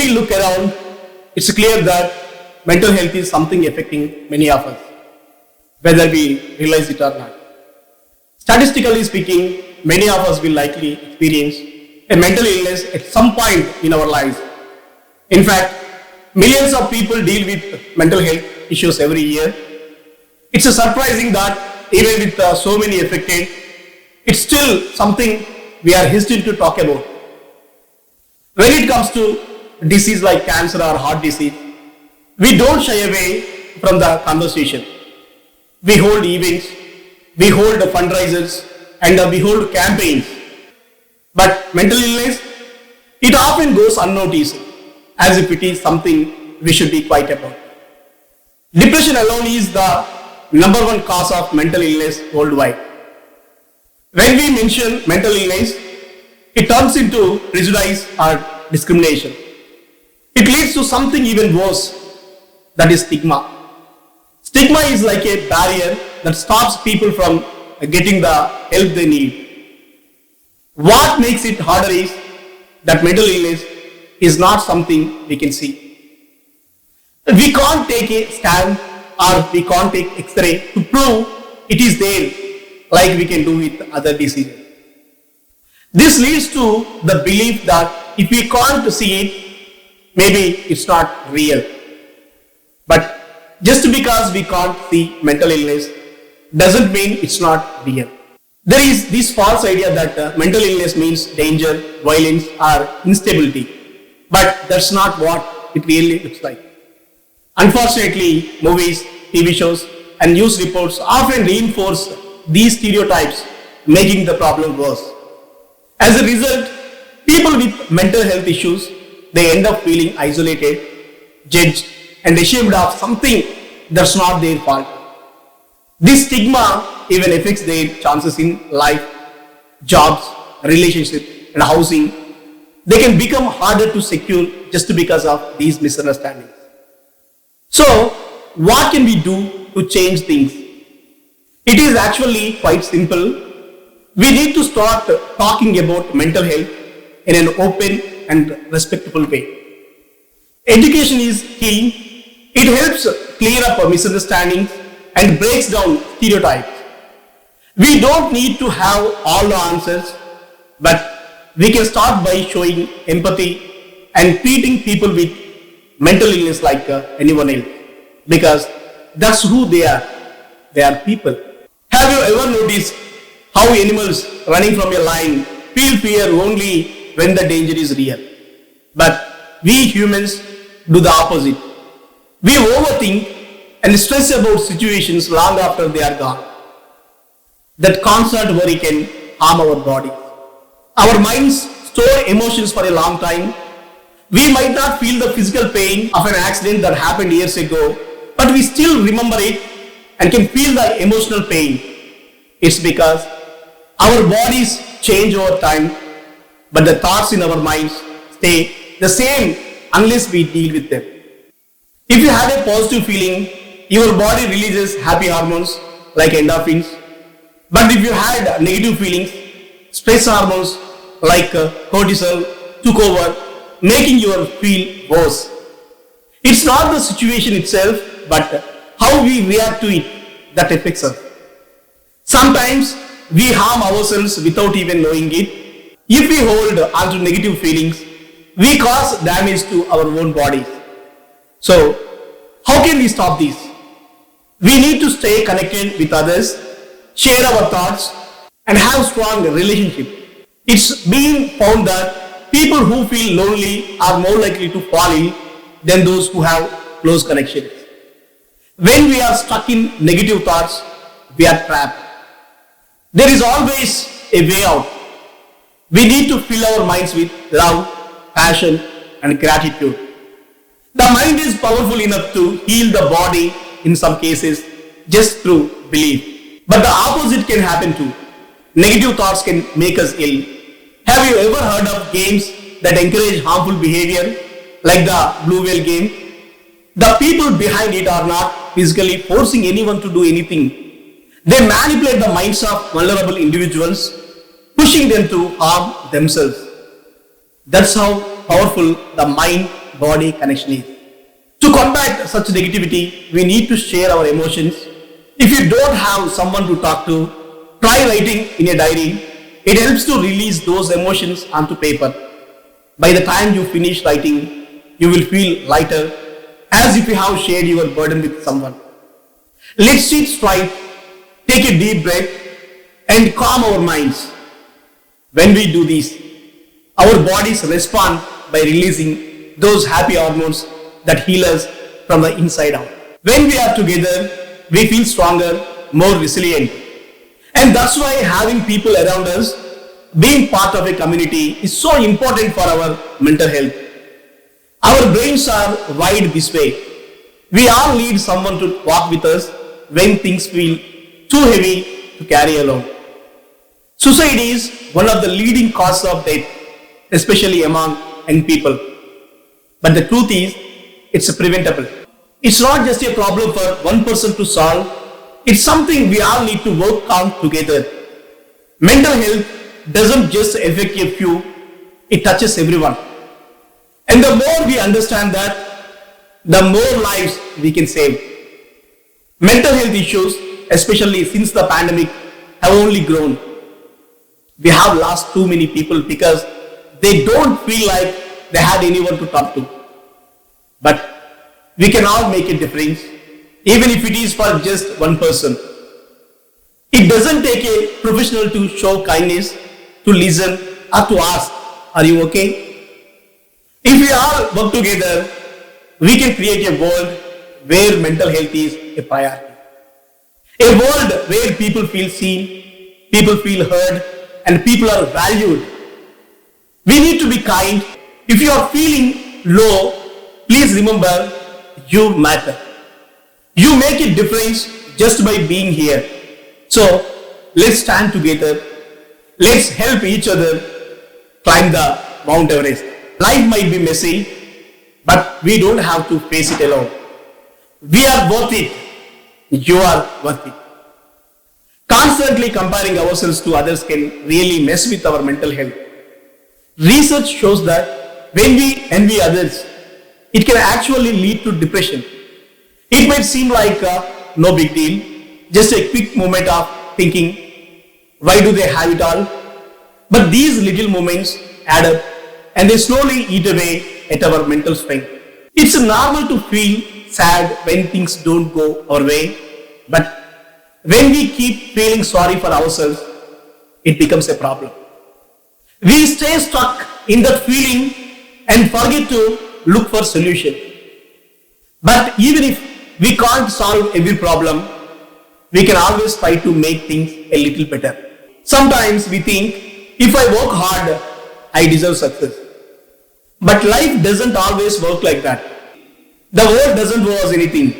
we look around, it's clear that mental health is something affecting many of us, whether we realize it or not. Statistically speaking, many of us will likely experience a mental illness at some point in our lives. In fact, millions of people deal with mental health issues every year. It's surprising that even with so many affected, it's still something we are hesitant to talk about. When it comes to disease like cancer or heart disease, we don't shy away from the conversation. We hold events, we hold fundraisers, and we hold campaigns. But mental illness, it often goes unnoticed, as if it is something we should be quiet about. Depression alone is the number one cause of mental illness worldwide. When we mention mental illness, it turns into prejudice or discrimination. It leads to something even worse, that is stigma. Stigma is like a barrier that stops people from getting the help they need. What makes it harder is that mental illness is not something we can see. We can't take a scan or we can't take X-ray to prove it is there like we can do with other diseases. This leads to the belief that if we can't see it, maybe it's not real. But just because we can't see mental illness doesn't mean it's not real. There is this false idea that mental illness means danger, violence, or instability. But that's not what it really looks like. Unfortunately, movies, TV shows, and news reports often reinforce these stereotypes, making the problem worse. As a result, people with mental health issues, they end up feeling isolated, judged, and ashamed of something that's not their fault. This stigma even affects their chances in life, jobs, relationships, and housing. They can become harder to secure just because of these misunderstandings. So, what can we do to change things? It is actually quite simple. We need to start talking about mental health in an open and respectful way. Education is key. It helps clear up misunderstandings and breaks down stereotypes. We don't need to have all the answers, but we can start by showing empathy and treating people with mental illness like anyone else, because that's who they are. They are people. Have you ever noticed how animals running from a lion feel fear only when the danger is real? But we humans do the opposite. We overthink and stress about situations long after they are gone. That constant worry can harm our body. Our minds store emotions for a long time. We might not feel the physical pain of an accident that happened years ago, but we still remember it and can feel the emotional pain. It's because our bodies change over time, but the thoughts in our minds stay the same unless we deal with them. If you have a positive feeling, your body releases happy hormones like endorphins. But if you had negative feelings, stress hormones like cortisol took over, making you feel worse. It's not the situation itself, but how we react to it that affects us. Sometimes we harm ourselves without even knowing it. If we hold onto negative feelings, we cause damage to our own bodies. So, how can we stop this? We need to stay connected with others, share our thoughts, and have strong relationships. It's been found that people who feel lonely are more likely to fall ill than those who have close connections. When we are stuck in negative thoughts, we are trapped. There is always a way out. We need to fill our minds with love, passion, and gratitude. The mind is powerful enough to heal the body in some cases just through belief. But the opposite can happen too. Negative thoughts can make us ill. Have you ever heard of games that encourage harmful behavior, like the Blue Whale game? The people behind it are not physically forcing anyone to do anything. They manipulate the minds of vulnerable individuals, pushing them to harm themselves. That's how powerful the mind-body connection is. To combat such negativity, we need to share our emotions. If you don't have someone to talk to, try writing in a diary. It helps to release those emotions onto paper. By the time you finish writing, you will feel lighter, as if you have shared your burden with someone. Let's sit straight, take a deep breath, and calm our minds. When we do this, our bodies respond by releasing those happy hormones that heal us from the inside out. When we are together, we feel stronger, more resilient. And that's why having people around us, being part of a community is so important for our mental health. Our brains are wired this way. We all need someone to walk with us when things feel too heavy to carry alone. Suicide is one of the leading causes of death, especially among young people. But the truth is, it's preventable. It's not just a problem for one person to solve, it's something we all need to work on together. Mental health doesn't just affect a few, it touches everyone. And the more we understand that, the more lives we can save. Mental health issues, especially since the pandemic, have only grown. We have lost too many people because they don't feel like they had anyone to talk to. But we can all make a difference, even if it is for just one person. It doesn't take a professional to show kindness, to listen, or to ask, "Are you okay?" If we all work together, we can create a world where mental health is a priority. A world where people feel seen, people feel heard, and people are valued. We need to be kind. If you are feeling low, please remember you matter. You make a difference just by being here. So let's stand together. Let's help each other climb the Mount Everest. Life might be messy, but we don't have to face it alone. We are worth it. You are worth it. Constantly comparing ourselves to others can really mess with our mental health. Research shows that when we envy others, it can actually lead to depression. It might seem like no big deal, just a quick moment of thinking, why do they have it all? But these little moments add up and they slowly eat away at our mental strength. It's normal to feel sad when things don't go our way, but when we keep feeling sorry for ourselves, it becomes a problem. We stay stuck in that feeling and forget to look for solution. But even if we can't solve every problem, we can always try to make things a little better. Sometimes we think, if I work hard, I deserve success. But life doesn't always work like that. The world doesn't owe us anything.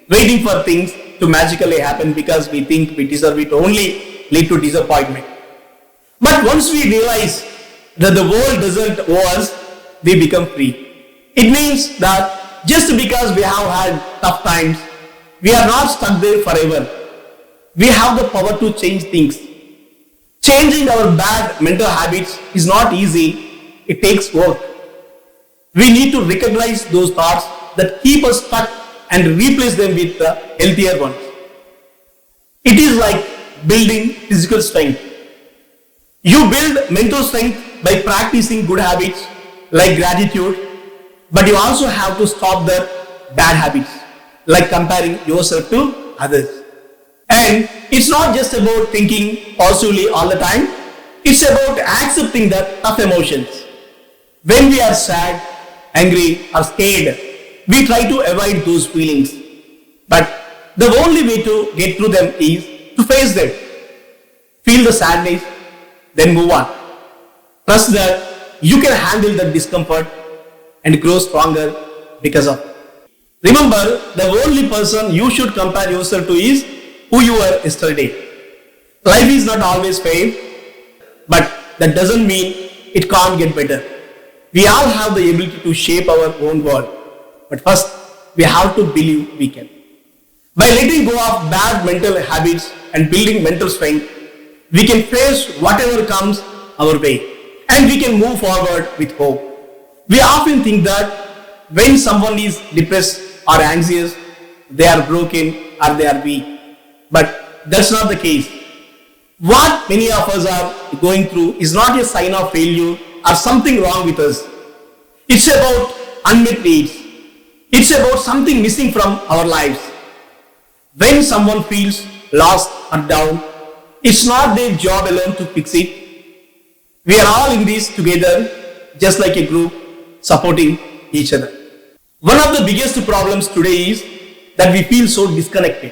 Waiting for things to magically happen because we think we deserve it only lead to disappointment. But once we realize that the world doesn't owe us, we become free. It means that just because we have had tough times, we are not stuck there forever. We have the power to change things. Changing our bad mental habits is not easy. It takes work. We need to recognize those thoughts that keep us stuck and replace them with healthier ones. It is like building physical strength. You build mental strength by practicing good habits like gratitude, but you also have to stop the bad habits like comparing yourself to others. And it's not just about thinking positively all the time, it's about accepting the tough emotions. When we are sad, angry, or scared, we try to avoid those feelings. But the only way to get through them is to face them. Feel the sadness, then move on. Trust that you can handle the discomfort and grow stronger because of it. Remember, the only person you should compare yourself to is who you were yesterday. Life is not always fair, but that doesn't mean it can't get better. We all have the ability to shape our own world, but first we have to believe we can. By letting go of bad mental habits and building mental strength, we can face whatever comes our way and we can move forward with hope. We often think that when someone is depressed or anxious, they are broken or they are weak. But that's not the case. What many of us are going through is not a sign of failure or something wrong with us. It's about unmet needs. It's about something missing from our lives. When someone feels lost or down, it's not their job alone to fix it. We are all in this together, just like a group, supporting each other. One of the biggest problems today is that we feel so disconnected.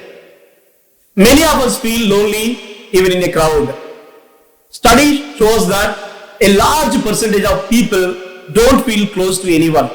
Many of us feel lonely even in a crowd. Study shows that a large percentage of people don't feel close to anyone.